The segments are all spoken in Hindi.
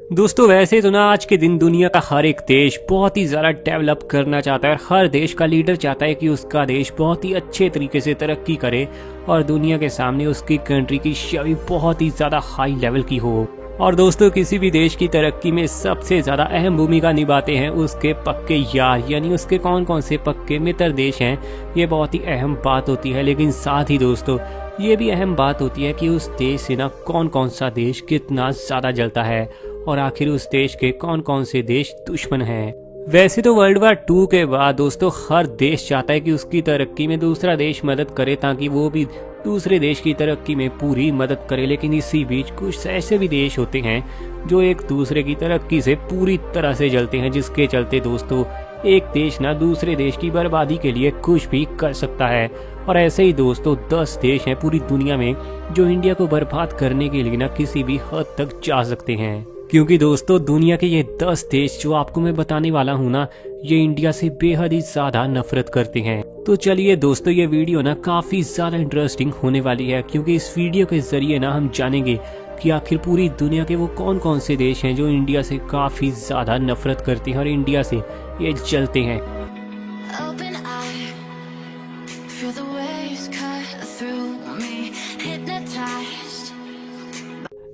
दोस्तों वैसे तो ना आज के दिन दुनिया का हर एक देश बहुत ही ज़्यादा डेवलप करना चाहता है और हर देश का लीडर चाहता है कि उसका देश बहुत ही अच्छे तरीके से तरक्की करे और दुनिया के सामने उसकी कंट्री की छवि बहुत ही ज़्यादा हाई लेवल की हो। और दोस्तों किसी भी देश की तरक्की में सबसे ज़्यादा अहम भूमिका निभाते हैं उसके पक्के यार, यानी उसके कौन कौन से पक्के मित्र देश हैं। ये बहुत ही अहम बात होती है, लेकिन साथ ही दोस्तों ये भी अहम बात होती है कि उस देश से ना कौन कौन सा देश कितना ज़्यादा जलता है और आखिर उस देश के कौन कौन से देश दुश्मन हैं। वैसे तो वर्ल्ड वार 2 के बाद दोस्तों हर देश चाहता है कि उसकी तरक्की में दूसरा देश मदद करे ताकि वो भी दूसरे देश की तरक्की में पूरी मदद करे, लेकिन इसी बीच कुछ ऐसे भी देश होते हैं जो एक दूसरे की तरक्की से पूरी तरह से जलते हैं, जिसके चलते दोस्तों एक देश ना दूसरे देश की बर्बादी के लिए कुछ भी कर सकता है। और ऐसे ही दोस्तों 10 देश हैं पूरी दुनिया में जो इंडिया को बर्बाद करने के लिए ना किसी भी हद तक जा सकते हैं, क्योंकि दोस्तों दुनिया के ये 10 देश जो आपको मैं बताने वाला हूँ ना ये इंडिया से बेहद ही ज्यादा नफरत करते हैं। तो चलिए दोस्तों ये वीडियो ना काफी ज्यादा इंटरेस्टिंग होने वाली है, क्योंकि इस वीडियो के जरिए ना हम जानेंगे कि आखिर पूरी दुनिया के वो कौन कौन से देश हैं जो इंडिया से काफी ज्यादा नफरत करते हैं और इंडिया से ये जलते हैं।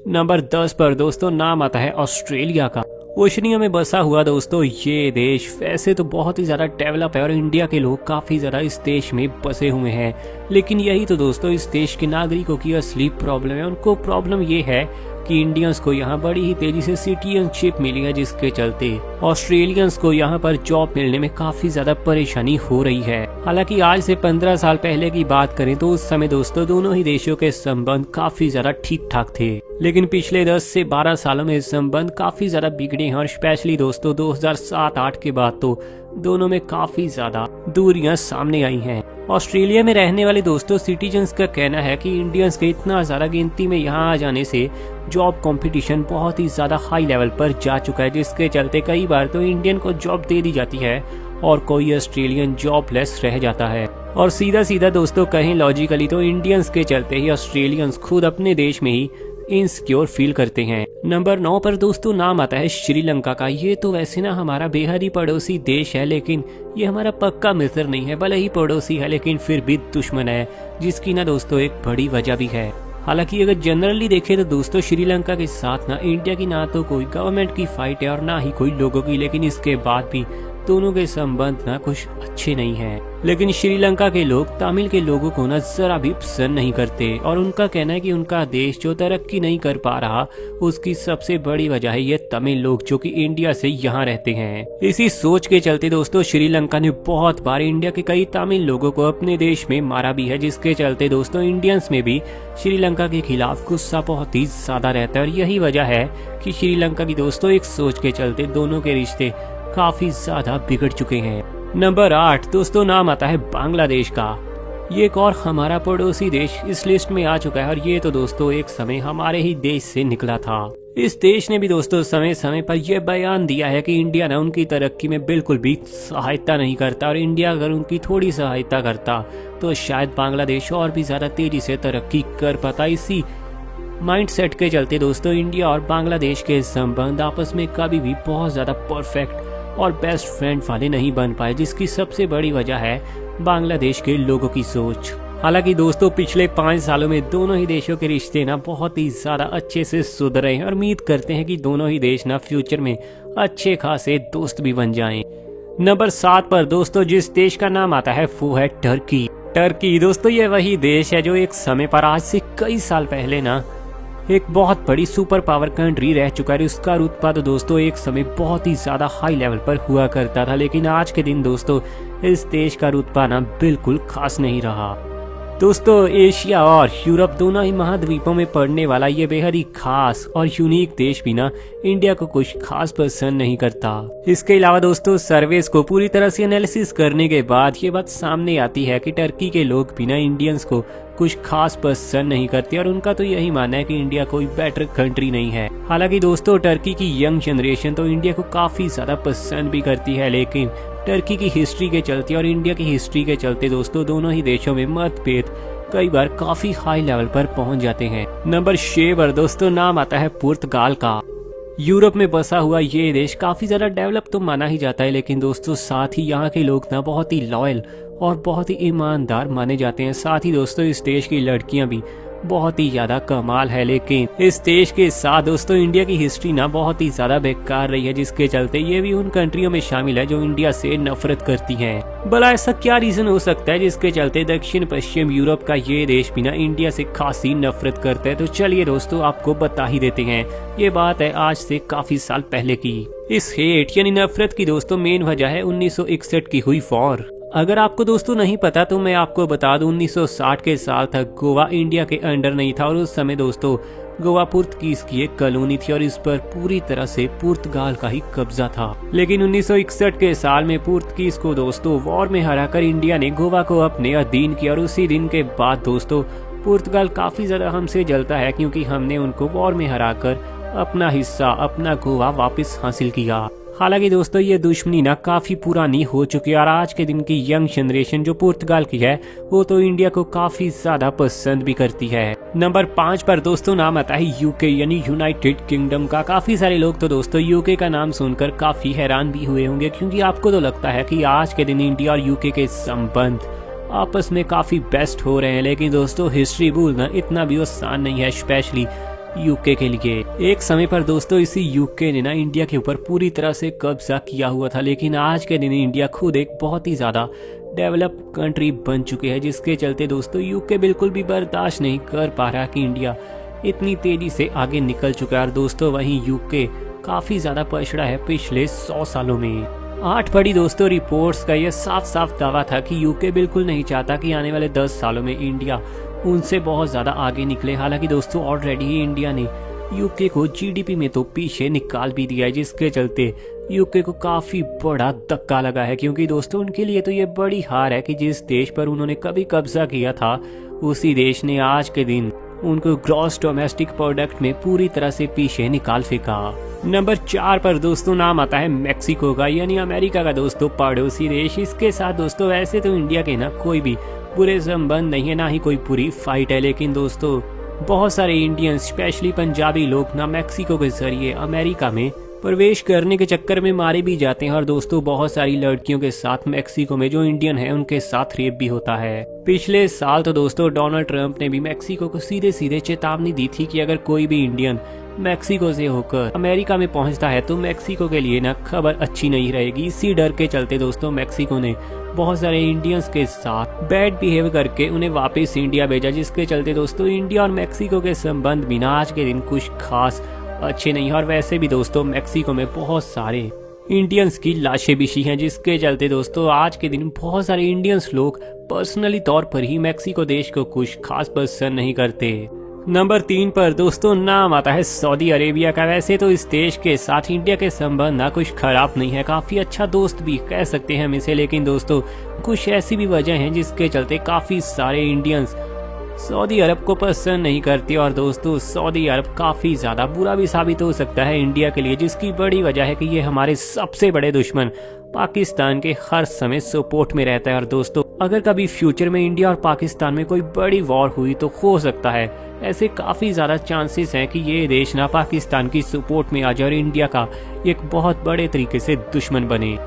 नंबर 10 पर दोस्तों नाम आता है ऑस्ट्रेलिया का। ओशनिया में बसा हुआ दोस्तों ये देश वैसे तो बहुत ही ज्यादा डेवलप है और इंडिया के लोग काफी ज्यादा इस देश में बसे हुए हैं, लेकिन यही तो दोस्तों इस देश के नागरिकों की असली प्रॉब्लम है। उनको प्रॉब्लम ये है कि इंडियंस को यहाँ बड़ी ही तेजी से सिटीजनशिप मिली है, जिसके चलते ऑस्ट्रेलियंस को यहाँ पर जॉब मिलने में काफी ज्यादा परेशानी हो रही है। हालांकि आज से 15 साल पहले की बात करें तो उस समय दोस्तों दोनों ही देशों के संबंध काफी ज्यादा ठीक ठाक थे, लेकिन पिछले 10 से 12 सालों में संबंध काफी ज्यादा बिगड़े हैं और स्पेशली दोस्तों 2007-8 के बाद तो दोनों में काफी ज्यादा दूरियां सामने आई हैं। ऑस्ट्रेलिया में रहने वाले दोस्तों सिटीजन्स का कहना है कि इंडियंस के इतना ज्यादा गिनती में यहाँ आ जाने से जॉब कंपटीशन बहुत ही ज्यादा हाई लेवल पर जा चुका है, जिसके चलते कई बार तो इंडियन को जॉब दे दी जाती है और कोई ऑस्ट्रेलियन जॉबलेस रह जाता है। और सीधा सीधा दोस्तों कहें लॉजिकली तो इंडियंस के चलते ही ऑस्ट्रेलियंस खुद अपने देश में ही इनसिक्योर फील करते हैं। नंबर 9 पर दोस्तों नाम आता है श्रीलंका का। ये तो वैसे ना हमारा बेहद ही पड़ोसी देश है, लेकिन ये हमारा पक्का मित्र नहीं है। भले ही पड़ोसी है लेकिन फिर भी दुश्मन है, जिसकी ना दोस्तों एक बड़ी वजह भी है। हालांकि अगर जनरली देखें तो दोस्तों श्रीलंका के साथ ना इंडिया की ना तो कोई गवर्नमेंट की फाइट है और ना ही कोई लोगों की, लेकिन इसके बाद भी दोनों के संबंध ना कुछ अच्छे नहीं हैं। लेकिन श्रीलंका के लोग तमिल के लोगों को ना जरा भी पसंद नहीं करते और उनका कहना है कि उनका देश जो तरक्की नहीं कर पा रहा उसकी सबसे बड़ी वजह है ये तमिल लोग जो कि इंडिया से यहाँ रहते हैं। इसी सोच के चलते दोस्तों श्रीलंका ने बहुत बार इंडिया के कई तमिल लोगों को अपने देश में मारा भी है, जिसके चलते दोस्तों इंडियंस में भी श्रीलंका के खिलाफ गुस्सा बहुत ही ज्यादा रहता है। और यही वजह है कि श्रीलंका की दोस्तों एक सोच के चलते दोनों के रिश्ते काफी ज्यादा बिगड़ चुके हैं। नंबर 8 दोस्तों नाम आता है बांग्लादेश का। ये एक और हमारा पड़ोसी देश इस लिस्ट में आ चुका है और ये तो दोस्तों एक समय हमारे ही देश से निकला था। इस देश ने भी दोस्तों समय समय पर यह बयान दिया है कि इंडिया ना उनकी तरक्की में बिल्कुल भी सहायता नहीं करता और इंडिया अगर उनकी थोड़ी सहायता करता तो शायद बांग्लादेश और भी ज्यादा तेजी से तरक्की कर पाता। इसी माइंडसेट के चलते दोस्तों इंडिया और बांग्लादेश के संबंध आपस में कभी भी बहुत ज्यादा परफेक्ट और बेस्ट फ्रेंड वाले नहीं बन पाए, जिसकी सबसे बड़ी वजह है बांग्लादेश के लोगों की सोच। हालांकि दोस्तों पिछले 5 सालों में दोनों ही देशों के रिश्ते ना बहुत ही ज्यादा अच्छे से सुधरे हैं और उम्मीद करते हैं कि दोनों ही देश ना फ्यूचर में अच्छे खासे दोस्त भी बन जाएं। नंबर 7 पर दोस्तों जिस देश का नाम आता है वो है टर्की। टर्की दोस्तों ये वही देश है जो एक समय पर आज से कई साल पहले ना एक बहुत बड़ी सुपर पावर कंट्री रह चुका है। उसका रुतबा तो दोस्तों एक समय बहुत ही ज्यादा हाई लेवल पर हुआ करता था, लेकिन आज के दिन दोस्तों इस देश का रुतबा ना बिल्कुल खास नहीं रहा। दोस्तों एशिया और यूरोप दोनों ही महाद्वीपों में पड़ने वाला ये बेहद ही खास और यूनिक देश भी ना इंडिया को कुछ खास पसंद नहीं करता। इसके अलावा दोस्तों सर्वेस को पूरी तरह से एनालिसिस करने के बाद ये बात सामने आती है कि टर्की के लोग भी ना इंडियंस को कुछ खास पसंद नहीं करते और उनका तो यही मानना है कि इंडिया कोई बेटर कंट्री नहीं है। हालांकि दोस्तों टर्की की यंग जनरेशन तो इंडिया को काफी ज्यादा पसंद भी करती है, लेकिन टर्की की हिस्ट्री के चलते और इंडिया की हिस्ट्री के चलते दोस्तों दोनों ही देशों में मतभेद कई बार काफी हाई लेवल पर पहुंच जाते हैं। नंबर 6 पर दोस्तों नाम आता है पुर्तगाल का। यूरोप में बसा हुआ ये देश काफी ज्यादा डेवलप तो माना ही जाता है, लेकिन दोस्तों साथ ही यहाँ के लोग ना बहुत ही लॉयल और बहुत ही ईमानदार माने जाते हैं। साथ ही दोस्तों इस देश की लड़कियां भी बहुत ही ज्यादा कमाल है। लेकिन इस देश के साथ दोस्तों इंडिया की हिस्ट्री ना बहुत ही ज्यादा बेकार रही है, जिसके चलते ये भी उन कंट्रियों में शामिल है जो इंडिया से नफरत करती हैं। भला ऐसा क्या रीजन हो सकता है जिसके चलते दक्षिण पश्चिम यूरोप का ये देश भी ना इंडिया से खासी नफरत करता है? तो चलिए दोस्तों आपको बता ही देते हैं। ये बात है आज से काफी साल पहले की। इस हेट यानी नफरत की दोस्तों मेन वजह है 1961 की हुई वॉर। अगर आपको दोस्तों नहीं पता तो मैं आपको बता दूं 1960 के साल तक गोवा इंडिया के अंडर नहीं था और उस समय दोस्तों गोवा पुर्तगीज की एक कॉलोनी थी और इस पर पूरी तरह से पुर्तगाल का ही कब्जा था। लेकिन 1961 के साल में पुर्तगीज को दोस्तों वॉर में हराकर इंडिया ने गोवा को अपने अधीन किया और उसी दिन के बाद दोस्तों पुर्तगाल काफी ज्यादा हमसे जलता है क्योंकि हमने उनको वॉर में हराकर अपना हिस्सा अपना गोवा वापस हासिल किया। हालांकि दोस्तों ये दुश्मनी ना काफी पुरानी हो चुकी है और आज के दिन की यंग जनरेशन जो पुर्तगाल की है वो तो इंडिया को काफी ज्यादा पसंद भी करती है। नंबर 5 पर दोस्तों नाम आता है यूके यानी यूनाइटेड किंगडम का। काफी सारे लोग तो दोस्तों यूके का नाम सुनकर काफी हैरान भी हुए होंगे क्योंकि आपको तो लगता है कि आज के दिन इंडिया और यूके के संबंध आपस में काफी बेस्ट हो रहे हैं, लेकिन दोस्तों हिस्ट्री भूलना इतना भी आसान नहीं है, स्पेशली यूके के लिए। एक समय पर दोस्तों इसी यूके ने ना इंडिया के ऊपर पूरी तरह से कब्जा किया हुआ था, लेकिन आज के दिन इंडिया खुद एक बहुत ही ज्यादा डेवलप कंट्री बन चुकी है, जिसके चलते दोस्तों यूके बिल्कुल भी बर्दाश्त नहीं कर पा रहा कि इंडिया इतनी तेजी से आगे निकल चुका है। और दोस्तों वहीं यूके काफी ज्यादा पछड़ा है पिछले 100 सालों में। 8 बड़ी दोस्तों रिपोर्ट्स का यह साफ साफ दावा था कि यूके बिल्कुल नहीं चाहता कि आने वाले 10 सालों में इंडिया उनसे बहुत ज्यादा आगे निकले। हालांकि दोस्तों ऑलरेडी ही इंडिया ने यूके को जीडीपी में तो पीछे निकाल भी दिया है, जिसके चलते यूके को काफी बड़ा धक्का लगा है क्योंकि दोस्तों उनके लिए तो ये बड़ी हार है कि जिस देश पर उन्होंने कभी कब्जा किया था उसी देश ने आज के दिन उनको ग्रॉस डोमेस्टिक प्रोडक्ट में पूरी तरह से पीछे निकाल फेंका। नंबर 4 पर दोस्तों नाम आता है मेक्सिको का यानी अमेरिका का दोस्तों पड़ोसी देश। इसके साथ दोस्तों वैसे तो इंडिया के ना कोई भी बुरे संबंध नहीं है, ना ही कोई पूरी फाइट है, लेकिन दोस्तों बहुत सारे इंडियंस स्पेशली पंजाबी लोग ना मेक्सिको के जरिए अमेरिका में प्रवेश करने के चक्कर में मारे भी जाते हैं और दोस्तों बहुत सारी लड़कियों के साथ मेक्सिको में जो इंडियन है उनके साथ रेप भी होता है। पिछले साल तो दोस्तों डोनाल्ड ट्रंप ने भी मेक्सिको को सीधे सीधे चेतावनी दी थी कि अगर कोई भी इंडियन मेक्सिको से होकर अमेरिका में पहुंचता है तो मेक्सिको के लिए ना खबर अच्छी नहीं रहेगी। इसी डर के चलते दोस्तों मेक्सिको ने बहुत सारे इंडियंस के साथ बैड बिहेव करके उन्हें वापस इंडिया भेजा, जिसके चलते दोस्तों इंडिया और मेक्सिको के संबंध बिना आज के दिन कुछ खास अच्छे नहीं है। और वैसे भी दोस्तों मेक्सिको में बहुत सारे इंडियंस की लाशें बिछी हैं, जिसके चलते दोस्तों आज के दिन बहुत सारे इंडियंस लोग पर्सनली तौर पर ही मेक्सिको देश को कुछ खास पसंद नहीं करते। नंबर 3 पर दोस्तों नाम आता है सऊदी अरेबिया का। वैसे तो इस देश के साथ इंडिया के संबंध ना कुछ खराब नहीं है, काफी अच्छा दोस्त भी कह सकते हैं हम इसे, लेकिन दोस्तों कुछ ऐसी भी वजह हैं जिसके चलते काफी सारे इंडियंस सऊदी अरब को पसंद नहीं करते और दोस्तों सऊदी अरब काफी ज्यादा बुरा भी साबित हो सकता है इंडिया के लिए, जिसकी बड़ी वजह है कि ये हमारे सबसे बड़े दुश्मन पाकिस्तान के हर समय सपोर्ट में रहता है। और दोस्तों अगर कभी फ्यूचर में इंडिया और पाकिस्तान में कोई बड़ी वॉर हुई तो हो सकता है ऐसे काफी ज्यादा चांसेस हैं कि ये देश ना पाकिस्तान की सपोर्ट में आ जाए और इंडिया का एक बहुत बड़े तरीके से दुश्मन बने।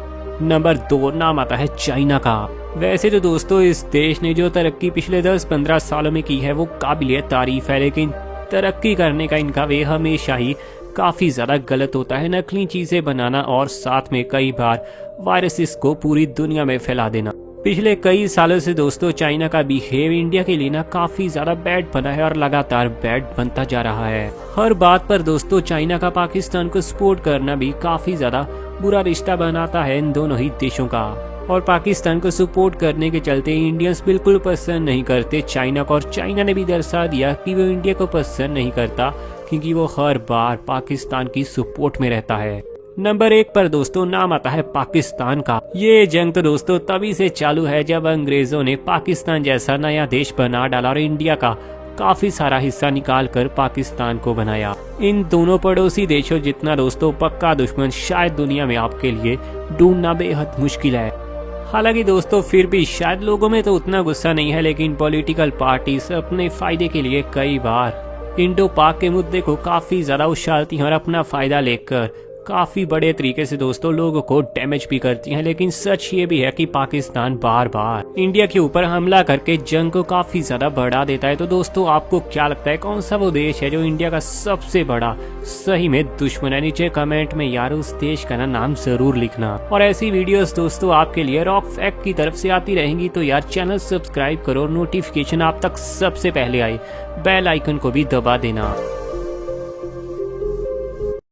नंबर 2 नाम आता है चाइना का। वैसे तो दोस्तों इस देश ने जो तरक्की पिछले 10-15 सालों में की है वो काबिले तारीफ है, लेकिन तरक्की करने का इनका वे हमेशा ही काफी ज्यादा गलत होता है। नकली चीजें बनाना और साथ में कई बार वायरसेस को पूरी दुनिया में फैला देना। पिछले कई सालों से दोस्तों चाइना का बिहेव इंडिया के लिए ना काफी ज्यादा बैड बना है और लगातार बैड बनता जा रहा है। हर बात पर दोस्तों चाइना का पाकिस्तान को सपोर्ट करना भी काफी ज्यादा बुरा रिश्ता बनाता है इन दोनों ही देशों का। और पाकिस्तान को सपोर्ट करने के चलते इंडियंस बिल्कुल पसंद नहीं करते चाइना को, और चाइना ने भी दर्शा दिया कि वो इंडिया को पसंद नहीं करता क्योंकि वो हर बार पाकिस्तान की सपोर्ट में रहता है। नंबर 1 पर दोस्तों नाम आता है पाकिस्तान का। ये जंग तो दोस्तों तभी से चालू है जब अंग्रेजों ने पाकिस्तान जैसा नया देश बना डाला और इंडिया का काफी सारा हिस्सा निकाल कर पाकिस्तान को बनाया। इन दोनों पड़ोसी देशों जितना दोस्तों पक्का दुश्मन शायद दुनिया में आपके लिए ढूंढना बेहद मुश्किल है। हालांकि दोस्तों फिर भी शायद लोगों में तो उतना गुस्सा नहीं है, लेकिन पॉलिटिकल पार्टीज अपने फायदे के लिए कई बार इंडो पाक के मुद्दे को काफी ज्यादा उछालती हैं और अपना फायदा लेकर काफी बड़े तरीके से दोस्तों लोगों को डैमेज भी करती हैं। लेकिन सच ये भी है कि पाकिस्तान बार बार इंडिया के ऊपर हमला करके जंग को काफी ज्यादा बढ़ा देता है। तो दोस्तों आपको क्या लगता है कौन सा वो देश है जो इंडिया का सबसे बड़ा सही में दुश्मन है? नीचे कमेंट में यार उस देश का नाम जरूर लिखना। और ऐसी वीडियोस दोस्तों आपके लिए रॉक फैक्ट की तरफ से आती रहेंगी, तो यार चैनल सब्सक्राइब करो, नोटिफिकेशन आप तक सबसे पहले आए, बेल आइकन को भी दबा देना।